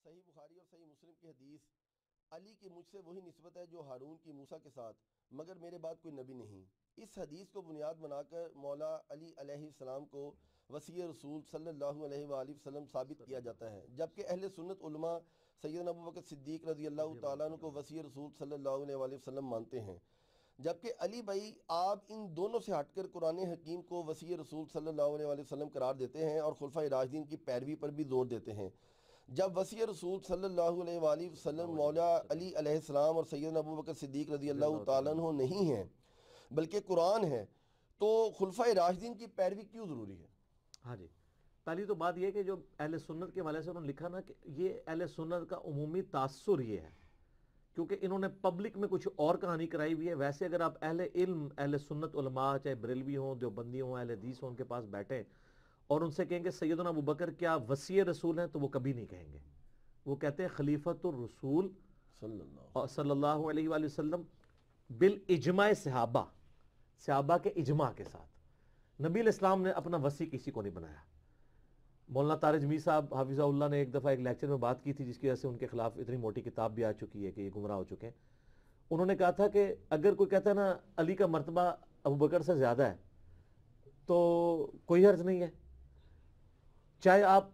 صحیح بخاری اور صحیح مسلم کی حدیث، علی کی مجھ سے وہی نسبت ہے جو ہارون کی موسیٰ کے ساتھ، مگر میرے بعد کوئی نبی نہیں۔ اس حدیث کو بنیاد بنا کر مولا علی علیہ السلام کو وصی رسول صلی اللہ علیہ وآلہ وسلم ثابت کیا جاتا ہے، جبکہ اہل سنت علماء سیدنا ابوبکر صدیق رضی اللہ تعالیٰ عنہ کو وصی رسول صلی اللہ علیہ وآلہ وسلم مانتے ہیں، جبکہ علی بھائی آپ ان دونوں سے ہٹ کر قرآن حکیم کو وصی رسول صلی اللہ علیہ وآلہ وسلم قرار دیتے ہیں اور خلفائے راشدین کی پیروی پر بھی زور دیتے ہیں۔ جب وصی رسول صلی اللہ علیہ وآلہ وسلم مولا علی علیہ السلام اور سیدنا ابوبکر صدیق رضی اللہ تعالیٰ عنہ نہیں ہیں بلکہ قرآن ہے، تو خلفائے راشدین کی پیروی کیوں ضروری ہے؟ ہاں جی، پہلی تو بات یہ کہ جو اہل سنت کے حوالے سے انہوں نے لکھا نا کہ یہ اہل سنت کا عمومی تاثر یہ ہے، کیونکہ انہوں نے پبلک میں کچھ اور کہانی کرائی ہوئی ہے۔ ویسے اگر آپ اہل علم، اہل سنت علماء چاہے بریلوی ہوں، دیوبندی ہوں، اہل حدیث ہوں، ان کے پاس بیٹھیں اور ان سے کہیں کہ سیدنا ابوبکر کیا وصی رسول ہیں، تو وہ کبھی نہیں کہیں گے۔ وہ کہتے ہیں خلیفۃ الرسول صلی اللہ علیہ وآلہ وسلم بالاجماع صحابہ کے اجماع کے ساتھ۔ نبی علیہ السلام نے اپنا وصی کسی کو نہیں بنایا۔ مولانا طارق جمیل صاحب حافظہ اللہ نے ایک دفعہ ایک لیکچر میں بات کی تھی، جس کی وجہ سے ان کے خلاف اتنی موٹی کتاب بھی آ چکی ہے کہ یہ گمراہ ہو چکے ہیں۔ انہوں نے کہا تھا کہ اگر کوئی کہتا ہے نا علی کا مرتبہ ابوبکر سے زیادہ ہے تو کوئی حرج نہیں ہے، چاہے آپ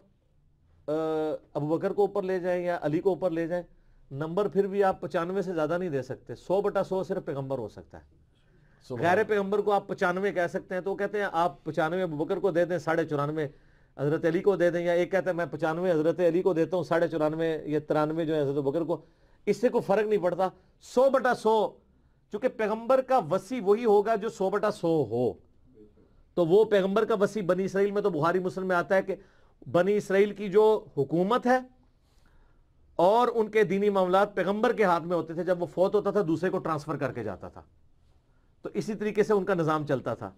ابوبکر کو اوپر لے جائیں یا علی کو اوپر لے جائیں، نمبر پھر بھی آپ 95 سے زیادہ نہیں دے سکتے۔ 100/100 صرف پیغمبر ہو سکتا ہے، غیر پیغمبر کو آپ 95 کہہ سکتے ہیں، تو وہ کہتے ہیں آپ 95 ابوبکر کو دے دیں، 94.5 حضرت علی کو دے دیں، یا ایک کہتا ہے میں 95 حضرت علی کو دیتا ہوں، 94.5 یا 93 جو ہے حضرت ابوبکر کو، اس سے کوئی فرق نہیں پڑتا۔ 100/100 چونکہ پیغمبر کا وصی وہی ہوگا جو 100/100 ہو، تو وہ پیغمبر کا وصی بنی اسرائیل میں تو بخاری مسلم میں آتا ہے کہ بنی اسرائیل کی جو حکومت ہے اور ان کے دینی معاملات پیغمبر کے ہاتھ میں ہوتے تھے، جب وہ فوت ہوتا تھا دوسرے کو ٹرانسفر کر کے جاتا تھا، تو اسی طریقے سے ان کا نظام چلتا تھا۔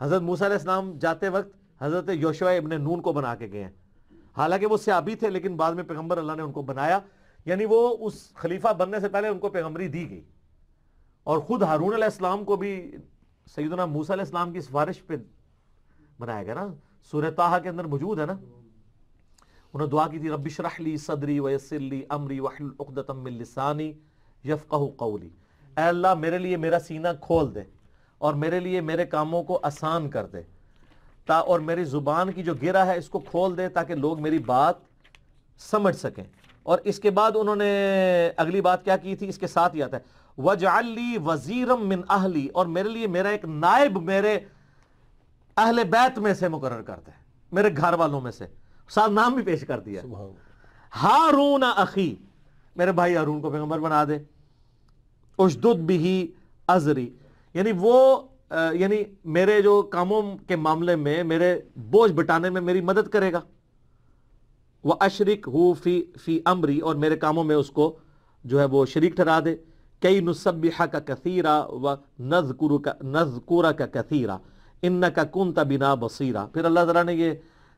حضرت موسیٰ علیہ السلام جاتے وقت حضرت یوشع ابن نون کو بنا کے گئے ہیں، حالانکہ وہ صحابی تھے لیکن بعد میں پیغمبر اللہ نے ان کو بنایا، یعنی وہ اس خلیفہ بننے سے پہلے ان کو پیغمبری دی گئی۔ اور خود ہارون علیہ السلام کو بھی سیدنا موسیٰ علیہ السلام کی سفارش پہ بنایا گیا نا، سورہ طٰہٰ کے اندر موجود ہے نا۔ انہوں نے دعا کی تھی رب اشرح لی صدری ویسر لی امری واحلل عقدۃ من لسانی یفقہوا قولی، اے اللہ میرے لیے میرا سینہ کھول دے اور میرے لیے میرے کاموں کو آسان کر دے، اور میری زبان کی جو گرہ ہے اس کو کھول دے تاکہ لوگ میری بات سمجھ سکیں۔ اور اس کے بعد انہوں نے اگلی بات کیا کی تھی، اس کے ساتھ ہی آتا ہے وَاجْعَلْ لِي وَزِيرًا مِّنْ أَهْلِي، اور میرے لیے میرا ایک نائب میرے اہل بیت میں سے مقرر کرتا ہے، میرے گھر والوں میں سے، ساتھ نام بھی پیش کر دیا، ہارون اخی، میرے بھائی ہارون کو پیغمبر بنا دے، اشدد بہ ازری، یعنی وہ یعنی میرے جو کاموں کے معاملے میں میرے بوجھ بٹانے میں میری مدد کرے گا، وَأَشْرِكْهُ فِي أَمْرِي، اور میرے کاموں میں اس کو جو ہے وہ شریک ٹھہرا دے، كَيْ نُسَبِّحَكَ كَثِيرًا وَنَذْكُرَكَ كَثِيرًا إِنَّكَ كُنْتَ بِنَا بَصِيرًا۔ پھر اللہ تعالیٰ نے یہ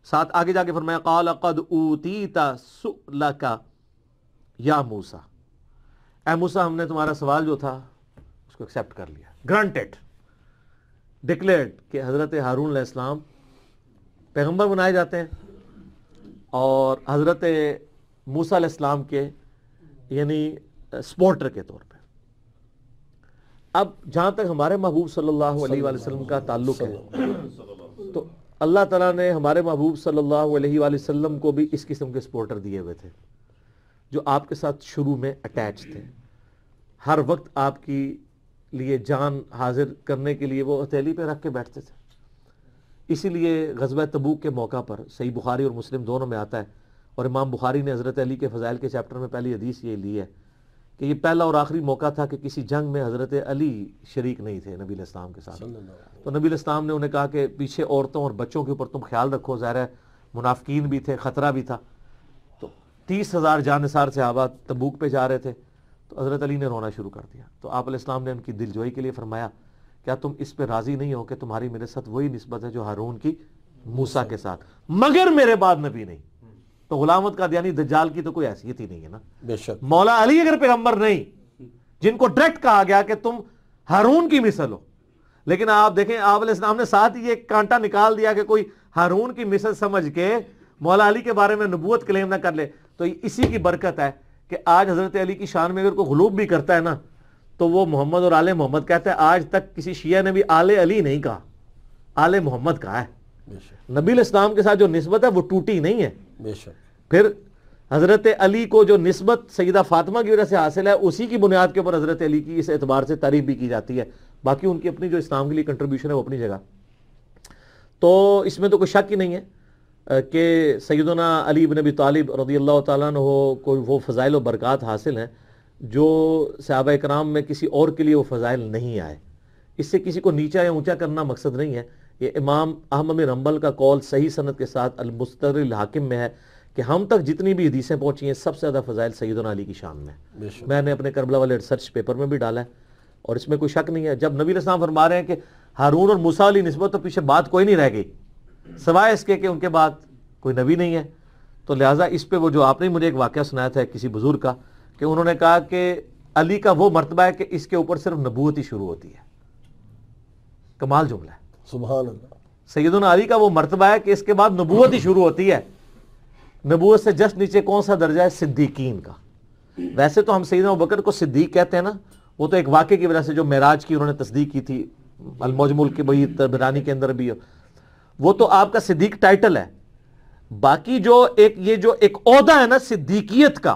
ساتھ آگے جا کے فرمایا قَالَ قَدْ أُوتِيتَ سُؤْلَكَ یا موسیٰ، اے موسیٰ ہم نے تمہارا سوال جو تھا اس کو ایکسیپٹ کر لیا، گرانٹڈ، ڈکلیئرڈ، کہ حضرت ہارون علیہ السلام پیغمبر بنائے جاتے ہیں اور حضرت موسیٰ علیہ السلام کے یعنی سپورٹر کے طور پہ۔ اب جہاں تک ہمارے محبوب صلی اللہ علیہ وآلہ وسلم کا تعلق ہے، تو اللہ تعالیٰ نے ہمارے محبوب صلی اللہ علیہ وآلہ وسلم کو بھی اس قسم کے سپورٹر دیے ہوئے تھے، جو آپ کے ساتھ شروع میں اٹیچ تھے، ہر وقت آپ کی لیے جان حاضر کرنے کے لیے وہ ہتھیلی پہ رکھ کے بیٹھتے تھے۔ اسی لیے غزوہ تبوک کے موقع پر صحیح بخاری اور مسلم دونوں میں آتا ہے، اور امام بخاری نے حضرت علی کے فضائل کے چیپٹر میں پہلی حدیث یہ لی ہے کہ یہ پہلا اور آخری موقع تھا کہ کسی جنگ میں حضرت علی شریک نہیں تھے نبی علیہ السلام کے ساتھ، تو نبی علیہ السلام نے انہیں کہا کہ پیچھے عورتوں اور بچوں کے اوپر تم خیال رکھو، ظاہر ہے منافقین بھی تھے، خطرہ بھی تھا، تو 30,000 جانثار صحابہ تبوک پہ جا رہے تھے، تو حضرت علی نے رونا شروع کر دیا، تو آپ علیہ السلام نے ان کی دلجوئی کے لیے فرمایا کیا تم اس پہ راضی نہیں ہو کہ تمہاری میرے ساتھ وہی نسبت ہے جو ہارون کی موسیٰ کے ساتھ، مگر میرے بعد نبی نہیں۔ تو غلامت قادیانی دجال کی تو کوئی حیثیت ہی نہیں ہے نا، بے شک۔ مولا علی اگر پیغمبر نہیں، جن کو ڈائریکٹ کہا گیا کہ تم ہارون کی مثل ہو، لیکن آپ دیکھیں آپ علیہ السلام نے ساتھ ہی ایک کانٹا نکال دیا کہ کوئی ہارون کی مثل سمجھ کے مولا علی کے بارے میں نبوت کلیم نہ کر لے. تو اسی کی برکت ہے کہ آج حضرت علی کی شان میں اگر کوئی غلوب بھی کرتا ہے نا تو وہ محمد اور آل محمد کہتا ہے. آج تک کسی شیعہ نے بھی آل علی نہیں کہا, آل محمد کہا ہے. نبی الاسلام کے ساتھ جو نسبت ہے وہ ٹوٹی نہیں ہے. بے شک. پھر حضرت علی کو جو نسبت سیدہ فاطمہ کی وجہ سے حاصل ہے, اسی کی بنیاد کے اوپر حضرت علی کی اس اعتبار سے تعریف بھی کی جاتی ہے. باقی ان کی اپنی جو اسلام کے لیے کنٹریبیوشن ہے وہ اپنی جگہ. تو اس میں تو کوئی شک ہی نہیں ہے کہ سیدنا علی بن ابی طالب رضی اللہ تعالیٰ عنہ کو وہ فضائل و برکات حاصل ہیں جو صحابہ کرام میں کسی اور کے لیے وہ فضائل نہیں آئے. اس سے کسی کو نیچا یا اونچا کرنا مقصد نہیں ہے. یہ امام احمد بن حنبل کا قول صحیح سند کے ساتھ المستدرک الحاکم میں ہے کہ ہم تک جتنی بھی حدیثیں پہنچی ہیں سب سے زیادہ فضائل سیدنا علی کی شان میں. میں نے اپنے کربلا والے ریسرچ پیپر میں بھی ڈالا ہے اور اس میں کوئی شک نہیں ہے. جب نبی علیہ السلام فرما رہے ہیں کہ ہارون اور موسیٰ علی نسبت, تو پیچھے بات کوئی نہیں رہ گئی سوائے اس کے کہ ان کے بعد کوئی نبی نہیں ہے. تو لہٰذا اس پہ وہ جو آپ نے مجھے ایک واقعہ سنایا تھا کسی بزرگ کا کہ انہوں نے کہا کہ علی کا وہ مرتبہ ہے کہ اس کے اوپر صرف نبوت ہی شروع ہوتی ہے. کمال جملہ ہے, سبحان اللہ. سیدنا علی کا وہ مرتبہ ہے کہ اس کے بعد نبوت ہی شروع ہوتی ہے. نبوت سے جسٹ نیچے کون سا درجہ ہے؟ صدیقین کا. ویسے تو ہم سیدنا ابوبکر کو صدیق کہتے ہیں نا, وہ تو ایک واقعے کی وجہ سے جو معراج کی انہوں نے تصدیق کی تھی, المعجم کے وہی طبرانی کے اندر بھی, وہ تو آپ کا صدیق ٹائٹل ہے. باقی جو یہ جو ایک عہدہ ہے نا صدیقیت کا,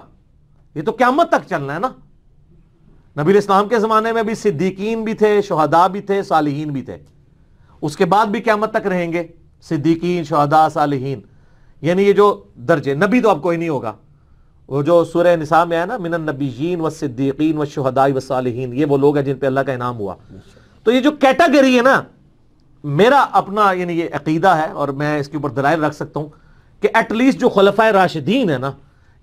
یہ تو قیامت تک چلنا ہے نا. نبی علیہ السلام کے زمانے میں بھی صدیقین بھی تھے, شہداء بھی تھے, صالحین بھی تھے. اس کے بعد بھی قیامت تک رہیں گے صدیقین, شہداء, صالحین. یعنی یہ جو درجے, نبی تو اب کوئی نہیں ہوگا. وہ جو سورہ نساء میں ہے نا, من النبیین والصدیقین والشہداء والصالحین, یہ وہ لوگ ہیں جن پہ اللہ کا انعام ہوا. تو یہ جو کیٹیگری ہے نا, میرا اپنا یعنی یہ عقیدہ ہے اور میں اس کے اوپر دلائل رکھ سکتا ہوں کہ ایٹ لیسٹ جو خلفائے راشدین ہے نا,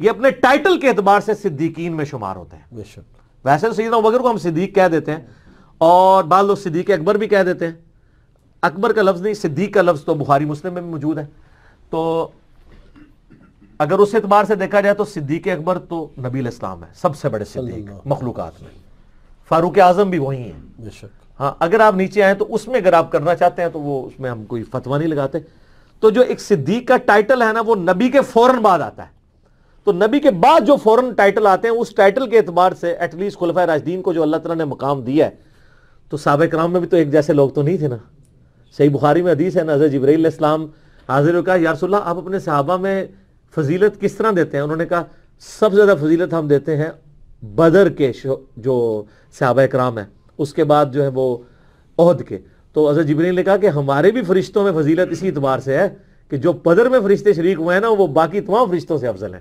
یہ اپنے ٹائٹل کے اعتبار سے صدیقین میں شمار ہوتے ہیں. ویسے تو سیدنا ابوبکر کو ہم صدیق کہہ دیتے ہیں اور بعض لوگ صدیق اکبر بھی کہہ دیتے ہیں. اکبر کا لفظ نہیں, صدیق کا لفظ تو بخاری مسلم میں بھی موجود ہے. تو اگر اس اعتبار سے دیکھا جائے تو صدیق اکبر تو نبی علیہ السلام ہے, سب سے بڑے صدیق مخلوقات میں. فاروق اعظم بھی وہی ہیں. ہاں, اگر آپ نیچے آئیں تو اس میں اگر آپ کرنا چاہتے ہیں تو وہ اس میں ہم کوئی فتویٰ نہیں لگاتے. تو جو ایک صدیق کا ٹائٹل ہے نا, وہ نبی کے فوراً بعد آتا ہے. تو نبی کے بعد جو فوراً ٹائٹل آتے ہیں, اس ٹائٹل کے اعتبار سے ایٹ لیسٹ خلفائے راشدین کو جو اللہ تعالیٰ نے مقام دیا ہے, تو صحابہ کرام میں بھی تو ایک جیسے لوگ تو نہیں تھے نا. صحیح بخاری میں حدیث ہے نا, حضرت جبرائیل علیہ السلام حاضر ہو کہا یا رسول اللہ آپ اپنے صحابہ میں فضیلت کس طرح دیتے ہیں؟ انہوں نے کہا سب سے زیادہ فضیلت ہم دیتے ہیں بدر کے جو صحابہ کرام ہیں, اس کے بعد جو ہے وہ احد کے. تو حضرت جبرائیل نے کہا کہ ہمارے بھی فرشتوں میں فضیلت اسی اعتبار سے ہے کہ جو بدر میں فرشتے شریک ہوئے ہیں نا, وہ باقی تمام فرشتوں سے افضل ہیں.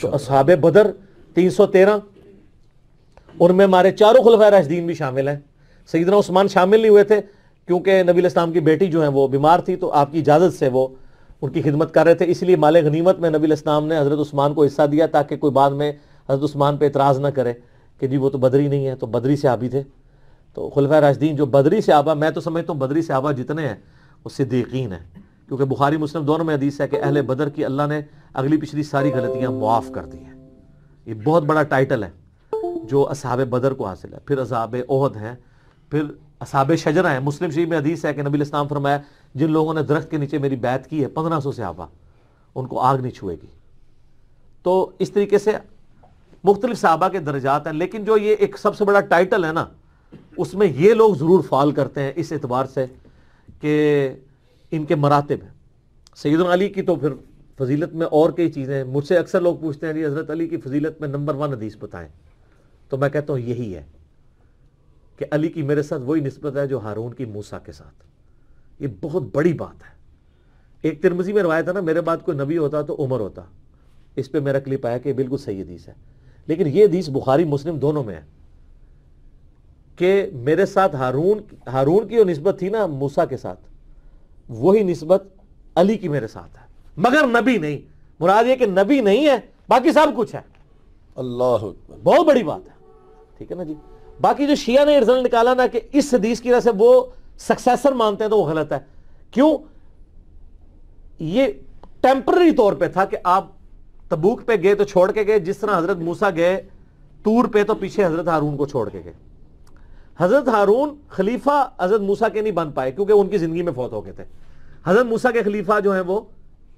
تو اصحاب بدر 313, ان میں ہمارے چاروں خلفائے راشدین بھی شامل ہیں. سیدنا عثمان شامل نہیں ہوئے تھے کیونکہ نبی علیہ السلام کی بیٹی جو ہیں وہ بیمار تھی, تو آپ کی اجازت سے وہ ان کی خدمت کر رہے تھے. اس لیے مال غنیمت میں نبی علیہ السلام نے حضرت عثمان کو حصہ دیا تاکہ کوئی بعد میں حضرت عثمان پہ اعتراض نہ کرے کہ جی وہ تو بدری نہیں ہے. تو بدری صحابی تھے. تو خلفائے راشدین جو بدری صحابہ, میں تو سمجھتا ہوں بدری صحابہ جتنے ہیں وہ صدیقین ہیں, کیونکہ بخاری مسلم دونوں میں حدیث ہے کہ اہل بدر کی اللہ نے اگلی پچھلی ساری غلطیاں معاف کر دی ہیں. یہ بہت بڑا ٹائٹل ہے جو اصحاب بدر کو حاصل ہے. پھر اصحاب احد ہیں, پھر اصحاب شجرہ ہیں. مسلم شریف میں حدیث ہے کہ نبی علیہ السلام فرمایا جن لوگوں نے درخت کے نیچے میری بیعت کی ہے 1500 صحابہ, ان کو آگ نہیں چھوئے گی. تو اس طریقے سے مختلف صحابہ کے درجات ہیں. لیکن جو یہ ایک سب سے بڑا ٹائٹل ہے نا, اس میں یہ لوگ ضرور فال کرتے ہیں اس اعتبار سے کہ ان کے مراتب ہیں. سیدنا علی کی تو پھر فضیلت میں اور کئی چیزیں ہیں. مجھ سے اکثر لوگ پوچھتے ہیں جی حضرت علی کی فضیلت میں نمبر 1 حدیث بتائیں, تو میں کہتا ہوں یہی ہے کہ علی کی میرے ساتھ وہی نسبت ہے جو ہارون کی موسیٰ کے ساتھ. یہ بہت بڑی بات ہے. ایک ترمذی میں روایت ہے نا, میرے بعد کوئی نبی ہوتا تو عمر ہوتا. اس پہ میرا کلپ آیا کہ بالکل صحیح حدیث ہے. لیکن یہ حدیث بخاری مسلم دونوں میں ہے کہ میرے ساتھ ہارون کی جو نسبت تھی نا موسیٰ کے ساتھ, وہی نسبت علی کی میرے ساتھ ہے, مگر نبی نہیں. مراد یہ کہ نبی نہیں ہے, باقی سب کچھ ہے. اللہ اکبر, بہت بڑی بات ہے. ٹھیک ہے نا جی. باقی جو شیعہ نے رزلٹ نکالا نا کہ اس حدیث کی وجہ سے وہ سکسیسر مانتے ہیں, تو وہ غلط ہے. کیوں؟ یہ ٹیمپرری طور پہ تھا کہ آپ تبوک پہ گئے تو چھوڑ کے گئے, جس طرح حضرت موسیٰ گئے طور پہ تو پیچھے حضرت ہارون کو چھوڑ کے گئے. حضرت ہارون خلیفہ حضرت موسیٰ کے نہیں بن پائے کیونکہ ان کی زندگی میں فوت ہو گئے تھے. حضرت موسیٰ کے خلیفہ جو ہیں وہ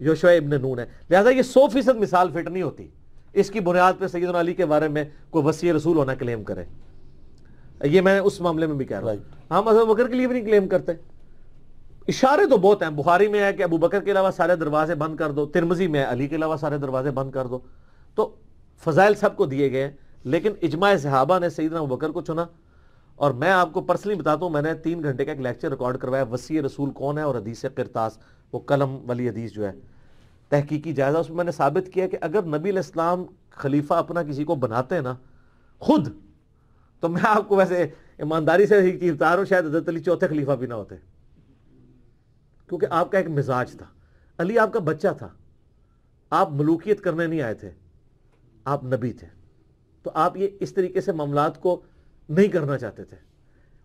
یوشع ابن نون ہے. لہذا یہ 100% مثال فٹ نہیں ہوتی اس کی بنیاد پہ سیدنا علی کے بارے میں کوئی وصی رسول ہونا کلیم کرے. یہ میں اس معاملے میں بھی کہہ رہا ہوں. ہم حضرت بکر کے لیے بھی نہیں کلیم کرتے. اشارے تو بہت ہیں. بخاری میں ہے کہ ابو بکر کے علاوہ سارے دروازے بند کر دو, ترمذی میں علی کے علاوہ سارے دروازے بند کر دو. تو فضائل سب کو دیے گئے ہیں, لیکن اجماع صحابہ نے سیدنا ابو بکر کو چنا. اور میں آپ کو پرسنلی بتاتا ہوں, میں نے 3 گھنٹے کا ایک لیکچر ریکارڈ کروایا, وصی رسول کون ہے اور حدیث قرطاس, وہ قلم والی حدیث جو ہے, تحقیقی جائزہ. اس میں میں نے ثابت کیا کہ اگر نبی علیہ السلام خلیفہ اپنا کسی کو بناتے ہیں نا خود, تو میں آپ کو ویسے ایمانداری سے ایک چیز بتا رہا ہوں, شاید حضرت علی چوتھے خلیفہ بھی نہ ہوتے, کیونکہ آپ کا ایک مزاج تھا. علی آپ کا بچہ تھا, آپ ملوکیت کرنے نہیں آئے تھے, آپ نبی تھے. تو آپ یہ اس طریقے سے معاملات کو نہیں کرنا چاہتے تھے.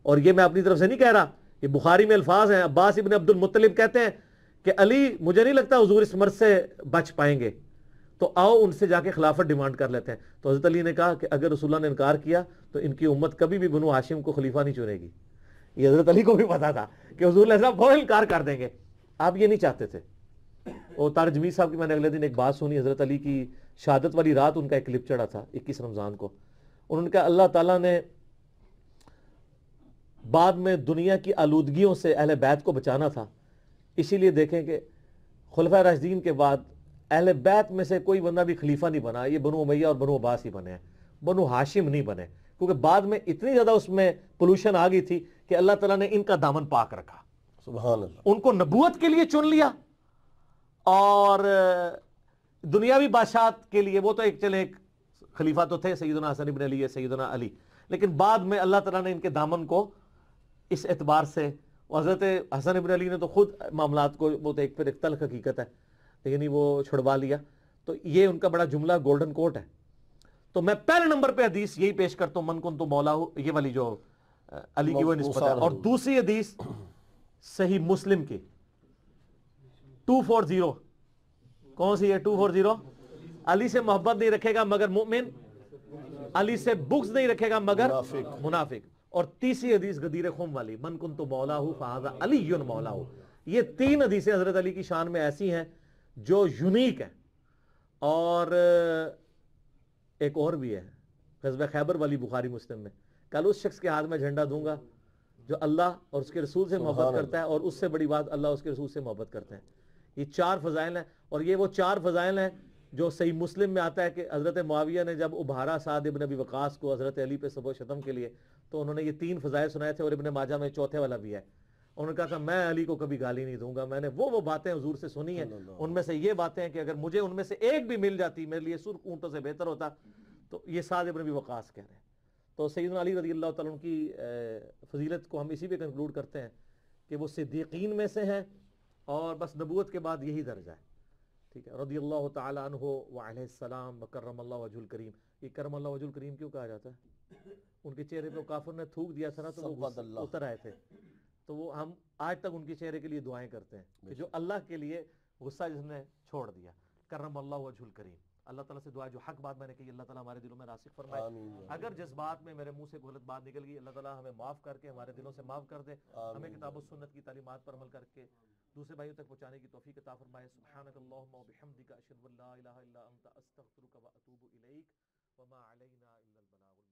اور یہ میں اپنی طرف سے نہیں کہہ رہا, یہ بخاری میں الفاظ ہیں. عباس ابن عبد المطلب کہتے ہیں کہ علی مجھے نہیں لگتا حضور اس مرض سے بچ پائیں گے, تو آؤ ان سے جا کے خلافت ڈیمانڈ کر لیتے ہیں. تو حضرت علی نے کہا کہ اگر رسول اللہ نے انکار کیا تو ان کی امت کبھی بھی بنو ہاشم کو خلیفہ نہیں چنے گی. یہ حضرت علی کو بھی پتا تھا کہ حضور علیہ السلام فوراً انکار کر دیں گے. آپ یہ نہیں چاہتے تھے. اور طارق جمیل صاحب کی میں نے اگلے دن ایک بات سنی, حضرت علی کی شہادت والی رات ان کا ایک کلپ چڑھا تھا 21 رمضان کو. انہوں نے کہا اللہ تعالیٰ نے بعد میں دنیا کی آلودگیوں سے اہل بیت کو بچانا تھا, اسی لیے دیکھیں کہ خلفائے راشدین کے بعد اہل بیت میں سے کوئی بندہ بھی خلیفہ نہیں بنا, یہ بنو امیہ اور بنو عباس ہی بنے ہیں, بنو ہاشم نہیں بنے, کیونکہ بعد میں اتنی زیادہ اس میں پولوشن آ گئی تھی کہ اللہ تعالیٰ نے ان کا دامن پاک رکھا. سبحان اللہ. ان کو نبوت کے لیے چن لیا, اور دنیاوی بادشاہت کے لیے وہ تو ایک چلے ایک خلیفہ تو تھے, سیدنا حسن ابن علی, سیدنا علی, لیکن بعد میں اللہ تعالیٰ نے ان کے دامن کو اس اعتبار سے, حضرت حسن ابن علی نے تو خود معاملات کو, وہ تو ایک پھر ایک تلخ حقیقت ہے, لیکن وہ چھڑوا لیا. تو یہ ان کا بڑا جملہ گولڈن کوٹ ہے. تو میں پہلے نمبر پہ حدیث یہی پیش کرتا ہوں, من کنت مولا, یہ والی جو علی کی وہ نسبت ہے. اور دوسری حدیث صحیح مسلم کی 240, کون سی ہے 240؟ علی سے محبت نہیں رکھے گا مگر مومن, علی سے بغض نہیں رکھے گا مگر منافق. اور تیسری حدیث غدیر خم والی, من کنت مولا فہذا علی مولا. یہ 3 حدیثیں حضرت علی کی شان میں ایسی ہیں جو یونیک ہیں. اور ایک اور بھی ہے غزوہ خیبر والی بخاری مسلم میں, کل اس شخص کے ہاتھ میں جھنڈا دوں گا جو اللہ اور اس کے رسول سے محبت کرتا ہے, اور اس سے بڑی بات اللہ اس کے رسول سے محبت کرتے ہیں. یہ 4 فضائل ہیں, اور یہ وہ 4 فضائل ہیں جو صحیح مسلم میں آتا ہے کہ حضرت معاویہ نے جب ابھارا سعد ابن ابی وقاص کو حضرت علی پہ سب و شتم کے لیے, تو انہوں نے یہ 3 فضائل سنائے تھے, اور ابن ماجہ میں چوتھے والا بھی ہے. انہوں نے کہا تھا میں علی کو کبھی گالی نہیں دوں گا, میں نے وہ باتیں حضور سے سنی ہیں, ان میں سے یہ باتیں ہیں کہ اگر مجھے ان میں سے ایک بھی مل جاتی میرے لیے سرخ اونٹوں سے بہتر ہوتا. تو یہ سعد ابن ابی وقاص کہہ رہے ہیں. تو سیدنا علی رضی اللہ تعالیٰ عنہ کی فضیلت کو ہم اسی پہ کنکلوڈ کرتے ہیں کہ وہ صدیقین میں سے ہیں, اور بس نبوت کے بعد یہی درجہ ہے. ٹھیک ہے, رضی اللہ تعالیٰ عنہ وعلیہ السلام وکرم اللہ وجہ الکریم. یہ کرم اللہ وجہ الکریم کیوں کہا جاتا ہے؟ ان کے چہرے پہ کافر نے تھوک دیا تھا نا, تو وہ اتر آئے تھے. تو وہ ہم آج تک ان کے چہرے کے لیے دعائیں کرتے ہیں کہ جو اللہ کے لیے غصہ جس نے چھوڑ دیا, کرم اللہ وجہ الکریم. اللہ تعالیٰ سے دعا, جو حق بات میں نے کہی اللہ تعالیٰ ہمارے دلوں میں راسخ فرمائے. اگر جذبات میں میرے منہ سے غلط بات نکل گئی, اللہ تعالیٰ ہمیں معاف کر کے ہمارے دلوں سے معاف کر دے, ہمیں کتاب و سنت کی تعلیمات پر عمل کر کے دوسرے بھائیوں تک پہنچانے کی توفیق عطا فرمائے. سبحانک اللہم و بحمدک اشہد ان لا الہ الا انت استغفرک و اتوب الیک وما علینا الا البلاغ.